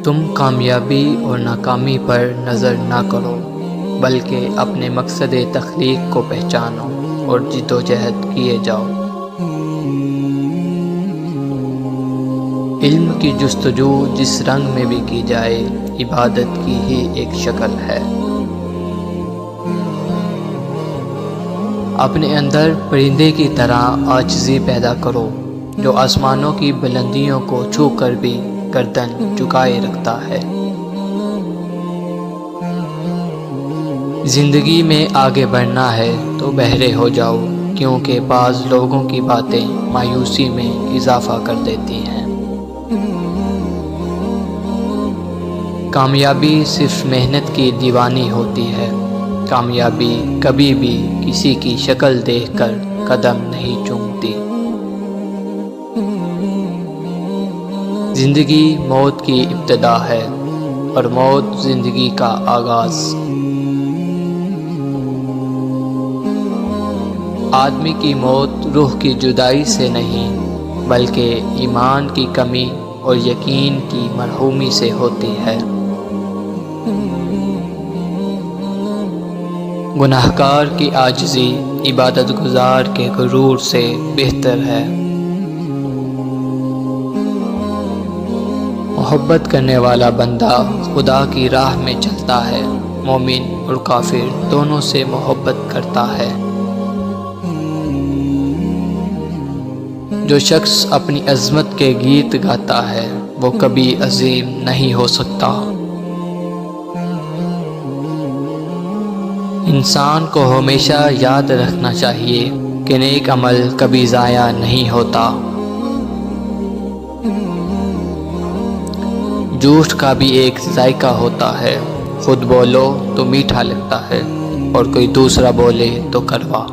تم کامیابی اور ناکامی پر نظر نہ کرو، بلکہ اپنے مقصد تخلیق کو پہچانو اور جدوجہد کیے جاؤ۔ علم کی جستجو جس رنگ میں بھی کی جائے، عبادت کی ہی ایک شکل ہے۔ اپنے اندر پرندے کی طرح عاجزی پیدا کرو، جو آسمانوں کی بلندیوں کو چھو کر بھی گردن جھکائے رکھتا ہے۔ زندگی میں آگے بڑھنا ہے تو بہرے ہو جاؤ، کیونکہ بعض لوگوں کی باتیں مایوسی میں اضافہ کر دیتی ہیں۔ کامیابی صرف محنت کی دیوانی ہوتی ہے۔ کامیابی کبھی بھی کسی کی شکل دیکھ کر قدم نہیں چومتی۔ زندگی موت کی ابتدا ہے اور موت زندگی کا آغاز۔ آدمی کی موت روح کی جدائی سے نہیں، بلکہ ایمان کی کمی اور یقین کی مرحومی سے ہوتی ہے۔ گناہگار کی عاجزی عبادت گزار کے غرور سے بہتر ہے۔ محبت کرنے والا بندہ خدا کی راہ میں چلتا ہے، مومن اور کافر دونوں سے محبت کرتا ہے۔ جو شخص اپنی عظمت کے گیت گاتا ہے، وہ کبھی عظیم نہیں ہو سکتا۔ انسان کو ہمیشہ یاد رکھنا چاہیے کہ نیک عمل کبھی ضائع نہیں ہوتا۔ جھوٹ کا بھی ایک ذائقہ ہوتا ہے، خود بولو تو میٹھا لگتا ہے اور کوئی دوسرا بولے تو کڑوا۔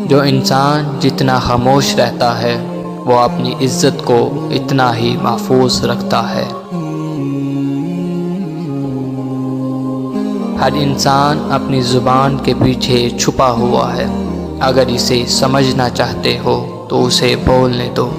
جو انسان جتنا خاموش رہتا ہے، وہ اپنی عزت کو اتنا ہی محفوظ رکھتا ہے۔ ہر انسان اپنی زبان کے پیچھے چھپا ہوا ہے، اگر اسے سمجھنا چاہتے ہو تو اسے بولنے دو۔